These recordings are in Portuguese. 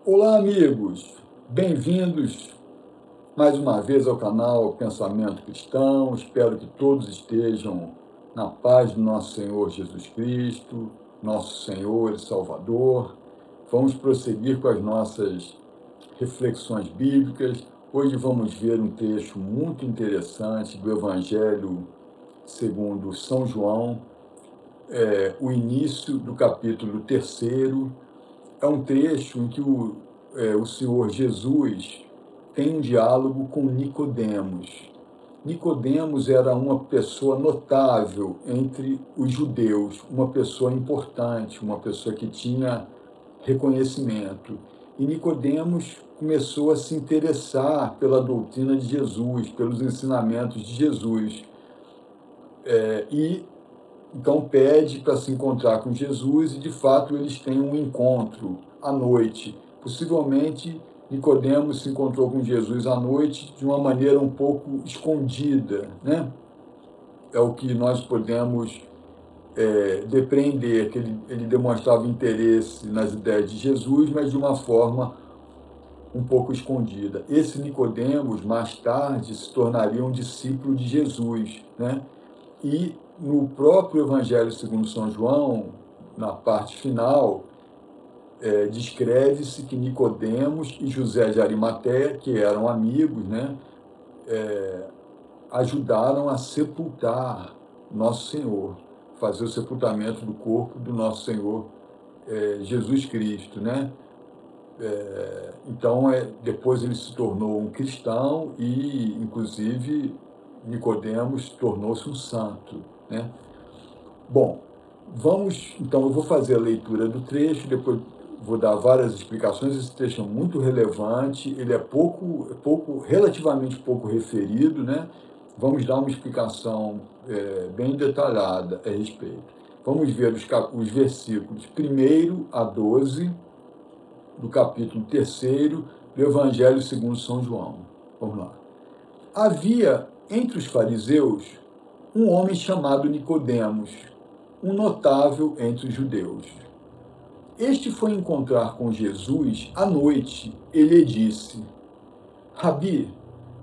Olá, amigos! Bem-vindos mais uma vez ao canal Pensamento Cristão. Espero que todos estejam na paz do nosso Senhor Jesus Cristo, nosso Senhor e Salvador. Vamos prosseguir com as nossas reflexões bíblicas. Hoje vamos ver um trecho muito interessante do Evangelho segundo São João, o início do capítulo 3. É um trecho em que o Senhor Jesus tem um diálogo com Nicodemos. Nicodemos era uma pessoa notável entre os judeus, uma pessoa importante, uma pessoa que tinha reconhecimento. E Nicodemos começou a se interessar pela doutrina de Jesus, pelos ensinamentos de Jesus. E então pede para se encontrar com Jesus e, de fato, eles têm um encontro à noite. Possivelmente, Nicodemos se encontrou com Jesus à noite de uma maneira um pouco escondida, né? É o que nós podemos depreender, que ele demonstrava interesse nas ideias de Jesus, mas de uma forma um pouco escondida. Esse Nicodemos, mais tarde, se tornaria um discípulo de Jesus, né? E no próprio Evangelho segundo São João, na parte final, descreve-se que Nicodemos e José de Arimateia, que eram amigos, né, ajudaram a sepultar Nosso Senhor, fazer o sepultamento do corpo do Nosso Senhor Jesus Cristo, né? Então, depois ele se tornou um cristão e, inclusive, Nicodemos tornou-se um santo, né? Bom, então eu vou fazer a leitura do trecho, depois vou dar várias explicações. Esse trecho é muito relevante, ele é relativamente pouco referido, né? Vamos dar uma explicação bem detalhada a respeito. Vamos ver os versículos 1 a 12 do capítulo 3 do Evangelho segundo São João. Vamos lá. Havia entre os fariseus um homem chamado Nicodemos, um notável entre os judeus. Este foi encontrar com Jesus à noite. Ele lhe disse: Rabi,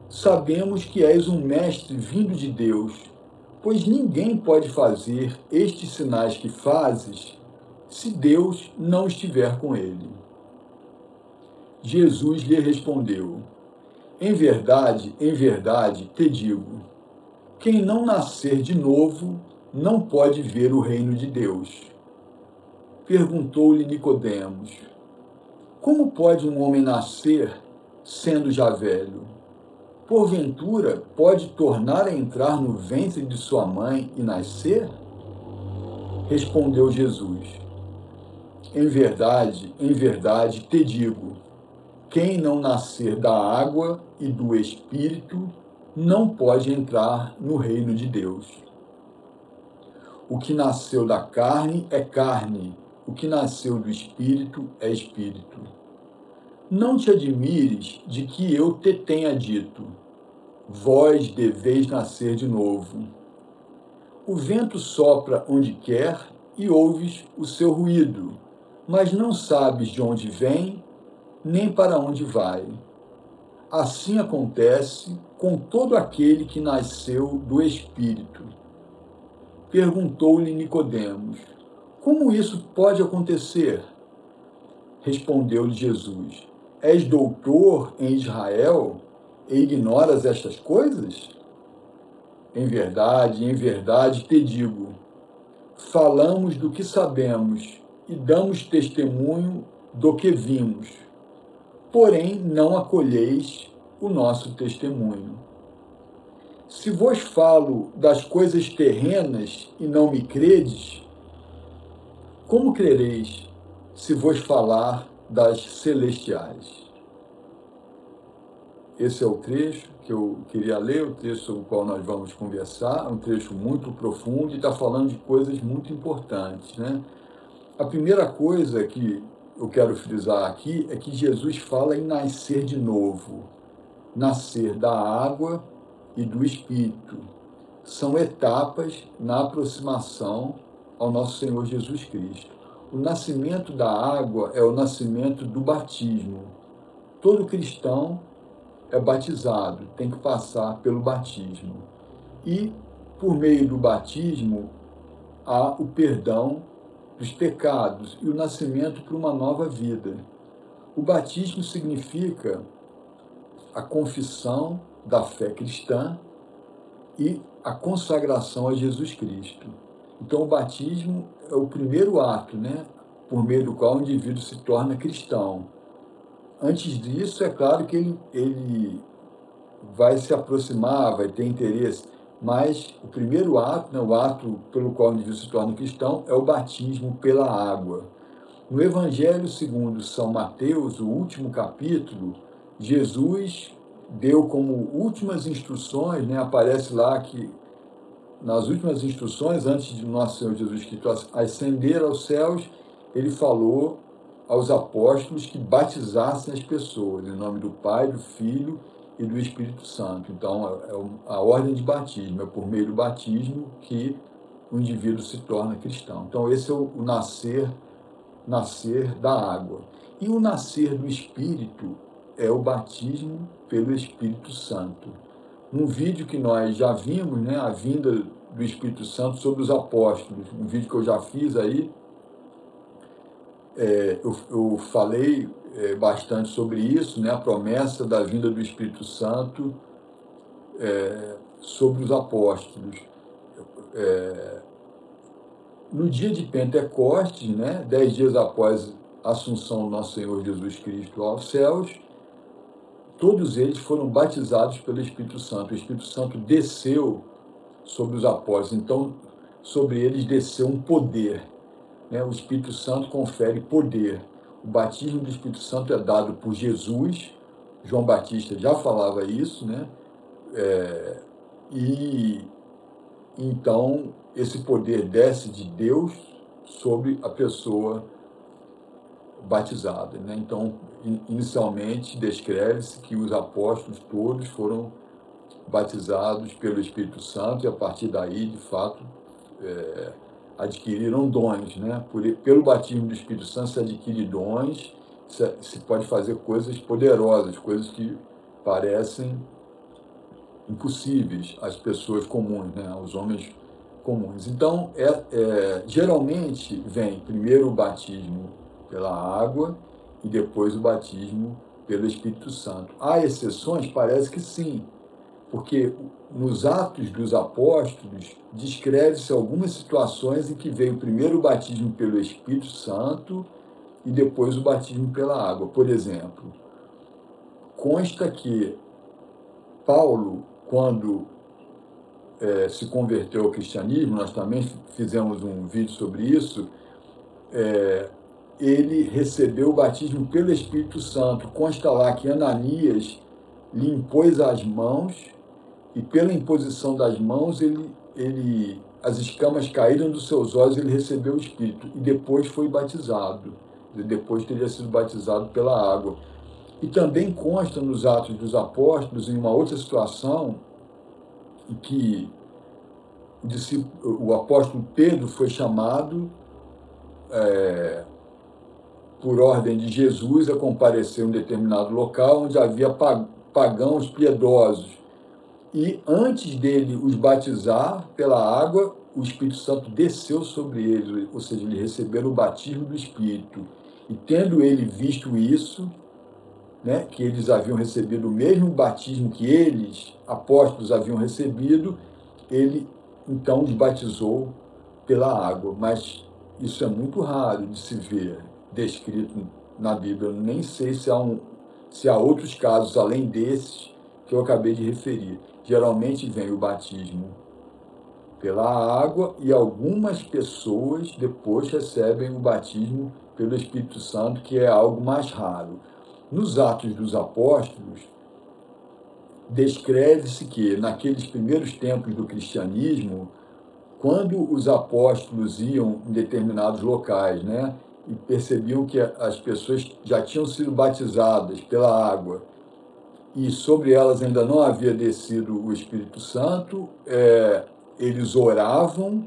sabemos que és um mestre vindo de Deus, pois ninguém pode fazer estes sinais que fazes se Deus não estiver com ele. Jesus lhe respondeu: em verdade, te digo, quem não nascer de novo não pode ver o reino de Deus. Perguntou-lhe Nicodemos: como pode um homem nascer sendo já velho? Porventura pode tornar a entrar no ventre de sua mãe e nascer? Respondeu Jesus: em verdade, te digo, quem não nascer da água e do Espírito não pode entrar no reino de Deus. O que nasceu da carne é carne, o que nasceu do Espírito é Espírito. Não te admires de que eu te tenha dito, vós deveis nascer de novo. O vento sopra onde quer e ouves o seu ruído, mas não sabes de onde vem, nem para onde vai. Assim acontece com todo aquele que nasceu do Espírito. Perguntou-lhe Nicodemos: como isso pode acontecer? Respondeu-lhe Jesus: és doutor em Israel e ignoras estas coisas? Em verdade, te digo, falamos do que sabemos e damos testemunho do que vimos, porém não acolheis o nosso testemunho. Se vos falo das coisas terrenas e não me credes, como crereis se vos falar das celestiais? Esse é o trecho que eu queria ler, o trecho sobre o qual nós vamos conversar, um trecho muito profundo e está falando de coisas muito importantes, né? A primeira coisa que eu quero frisar aqui é que Jesus fala em nascer de novo, nascer da água e do Espírito. São etapas na aproximação ao nosso Senhor Jesus Cristo. o nascimento da água é o nascimento do batismo. Todo cristão é batizado, tem que passar pelo batismo. E, por meio do batismo, há o perdão dos pecados e o nascimento para uma nova vida. O batismo significa a confissão da fé cristã e a consagração a Jesus Cristo. Então, o batismo é o primeiro ato, né, por meio do qual o indivíduo se torna cristão. Antes disso, é claro que ele vai se aproximar, vai ter interesse, mas o primeiro ato, né, o ato pelo qual o indivíduo se torna cristão, é o batismo pela água. No Evangelho segundo São Mateus, o último capítulo, Jesus deu como últimas instruções, né, aparece lá que nas últimas instruções, antes de nosso Senhor Jesus Cristo ascender aos céus, ele falou aos apóstolos que batizassem as pessoas, em nome do Pai, do Filho e do Espírito Santo. Então, a ordem de batismo, é por meio do batismo que o indivíduo se torna cristão. Então, esse é o nascer da água. E o nascer do Espírito é o batismo pelo Espírito Santo. Um vídeo que nós já vimos, né, a vinda do Espírito Santo sobre os apóstolos, um vídeo que eu já fiz aí, eu falei bastante sobre isso, né, a promessa da vinda do Espírito Santo sobre os apóstolos. No dia de Pentecostes, né, 10 dias após a assunção do nosso Senhor Jesus Cristo aos céus, todos eles foram batizados pelo Espírito Santo. O Espírito Santo desceu sobre os apóstolos, então sobre eles desceu um poder, né? O Espírito Santo confere poder. O batismo do Espírito Santo é dado por Jesus, João Batista já falava isso, né? E então esse poder desce de Deus sobre a pessoa batizada, né? Então, inicialmente descreve-se que os apóstolos todos foram batizados pelo Espírito Santo e a partir daí, de fato, adquiriram dons, né? Pelo batismo do Espírito Santo se adquire dons, se pode fazer coisas poderosas, coisas que parecem impossíveis às pessoas comuns, né? Aos homens comuns. Então, geralmente vem primeiro o batismo pela água e depois o batismo pelo Espírito Santo. Há exceções? Parece que sim, porque nos Atos dos Apóstolos descreve-se algumas situações em que veio primeiro o batismo pelo Espírito Santo e depois o batismo pela água. Por exemplo, consta que Paulo, quando se converteu ao cristianismo, nós também fizemos um vídeo sobre isso, ele recebeu o batismo pelo Espírito Santo. Consta lá que Ananias lhe impôs as mãos e pela imposição das mãos as escamas caíram dos seus olhos e ele recebeu o Espírito. E depois foi batizado. Depois teria sido batizado pela água. E também consta nos Atos dos Apóstolos, em uma outra situação, em que o apóstolo Pedro foi chamado por ordem de Jesus a comparecer em um determinado local onde havia pagãos piedosos. E antes dele os batizar pela água, o Espírito Santo desceu sobre eles, ou seja, eles receberam o batismo do Espírito. E tendo ele visto isso, né, que eles haviam recebido o mesmo batismo que eles, apóstolos, haviam recebido, ele então os batizou pela água. Mas isso é muito raro de se ver descrito na Bíblia. Eu nem sei se há outros casos além desses que eu acabei de referir. Geralmente vem o batismo pela água e algumas pessoas depois recebem o batismo pelo Espírito Santo, que é algo mais raro. Nos Atos dos Apóstolos, descreve-se que, naqueles primeiros tempos do cristianismo, quando os apóstolos iam em determinados locais, né, e percebiam que as pessoas já tinham sido batizadas pela água e sobre elas ainda não havia descido o Espírito Santo, eles oravam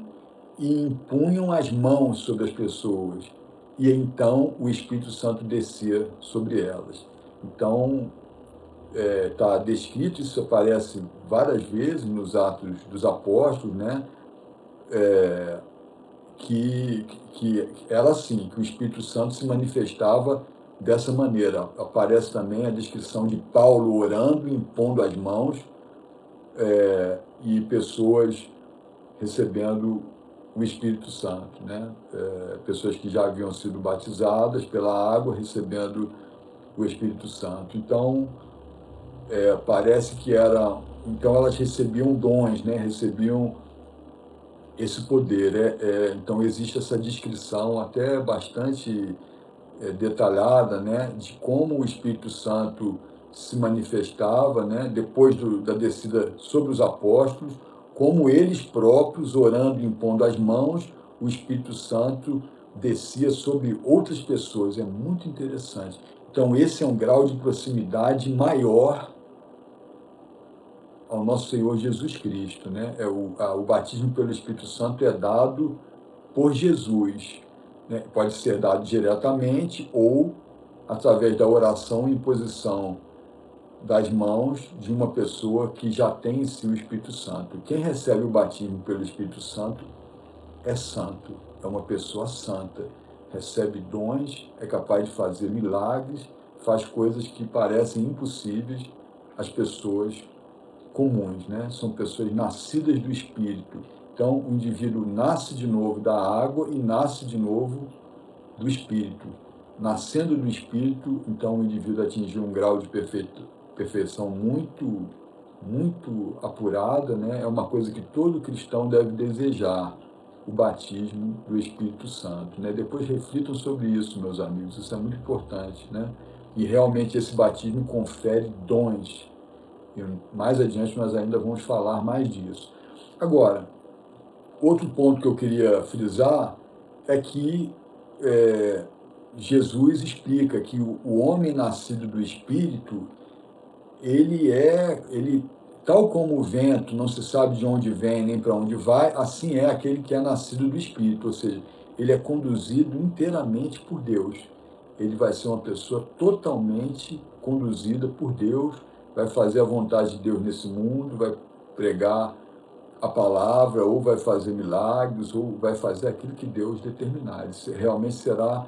e impunham as mãos sobre as pessoas. e então o Espírito Santo descia sobre elas. Então, está descrito, isso aparece várias vezes nos Atos dos Apóstolos, né? Que era assim, que o Espírito Santo se manifestava dessa maneira. Aparece também a descrição de Paulo orando, impondo as mãos, e pessoas recebendo o Espírito Santo, né? Pessoas que já haviam sido batizadas pela água, recebendo o Espírito Santo. Então, parece que então elas recebiam dons, né? Recebiam esse poder. Então existe essa descrição até bastante detalhada, né? De como o Espírito Santo se manifestava, né? Depois da descida sobre os apóstolos, como eles próprios, orando e impondo as mãos, o Espírito Santo descia sobre outras pessoas. É muito interessante. Então esse é um grau de proximidade maior ao nosso Senhor Jesus Cristo, né? O batismo pelo Espírito Santo é dado por Jesus, né? Pode ser dado diretamente ou através da oração e imposição das mãos de uma pessoa que já tem em si o Espírito Santo. Quem recebe o batismo pelo Espírito Santo é santo, é uma pessoa santa, recebe dons, é capaz de fazer milagres, faz coisas que parecem impossíveis às pessoas comuns, né? São pessoas nascidas do Espírito. Então, o indivíduo nasce de novo da água e nasce de novo do Espírito. Nascendo do Espírito, então o indivíduo atingiu um grau de perfeição muito, muito apurada, né? É uma coisa que todo cristão deve desejar, o batismo do Espírito Santo, né? Depois reflitam sobre isso, meus amigos, isso é muito importante, né? E realmente esse batismo confere dons. E mais adiante nós ainda vamos falar mais disso. Agora, outro ponto que eu queria frisar é que Jesus explica que o homem nascido do Espírito, ele, tal como o vento não se sabe de onde vem nem para onde vai, assim é aquele que é nascido do Espírito, ou seja, ele é conduzido inteiramente por Deus. Ele vai ser uma pessoa totalmente conduzida por Deus, vai fazer a vontade de Deus nesse mundo, vai pregar a palavra, ou vai fazer milagres, ou vai fazer aquilo que Deus determinar. Ele realmente será,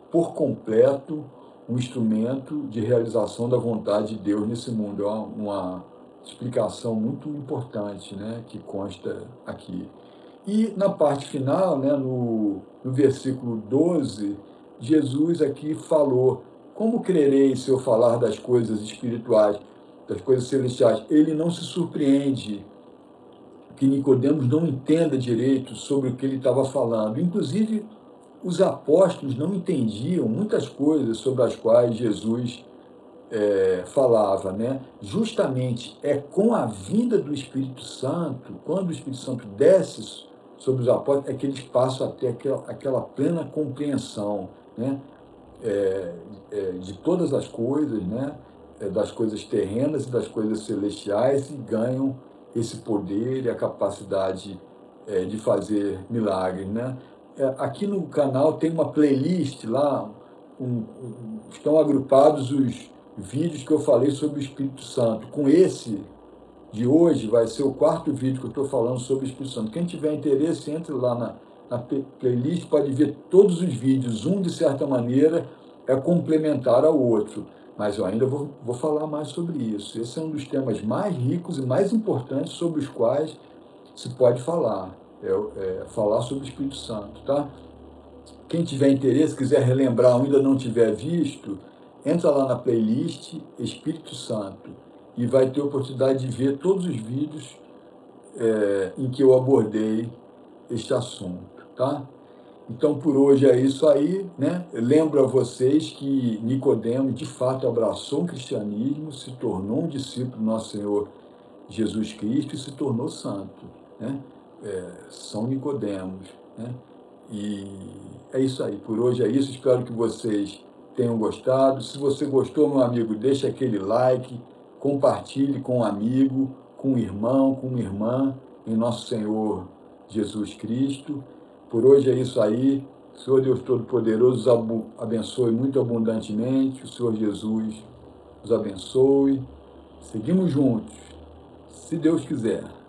por completo, um instrumento de realização da vontade de Deus nesse mundo. É uma explicação muito importante, né, que consta aqui. E na parte final, né, no versículo 12, Jesus aqui falou: como crereis se eu falar das coisas espirituais, das coisas celestiais? Ele não se surpreende que Nicodemos não entenda direito sobre o que ele estava falando. Inclusive, os apóstolos não entendiam muitas coisas sobre as quais Jesus falava, né? Justamente é com a vinda do Espírito Santo, quando o Espírito Santo desce sobre os apóstolos, é que eles passam a ter aquela plena compreensão, né? De todas as coisas, né? Das coisas terrenas e das coisas celestiais, e ganham esse poder e a capacidade de fazer milagres, né? Aqui no canal tem uma playlist lá, estão agrupados os vídeos que eu falei sobre o Espírito Santo. Com esse de hoje, vai ser o quarto vídeo que eu estou falando sobre o Espírito Santo. Quem tiver interesse, entre lá na playlist, pode ver todos os vídeos. Um, de certa maneira, é complementar ao outro. Mas eu ainda vou falar mais sobre isso. Esse é um dos temas mais ricos e mais importantes sobre os quais se pode falar. Falar sobre o Espírito Santo, tá? Quem tiver interesse, quiser relembrar ou ainda não tiver visto, entra lá na playlist Espírito Santo e vai ter a oportunidade de ver todos os vídeos em que eu abordei este assunto, tá? Então, por hoje é isso aí, né? Eu lembro a vocês que Nicodemos, de fato, abraçou o cristianismo, se tornou um discípulo do nosso Senhor Jesus Cristo e se tornou santo, né? São Nicodemos, né? E é isso aí, por hoje é isso, espero que vocês tenham gostado. Se você gostou, meu amigo, deixa aquele like, compartilhe com um amigo, com um irmão, com uma irmã, em nosso Senhor Jesus Cristo. Por hoje é isso aí, O Senhor Deus Todo-Poderoso os abençoe muito abundantemente. O Senhor Jesus os abençoe. Seguimos juntos, se Deus quiser.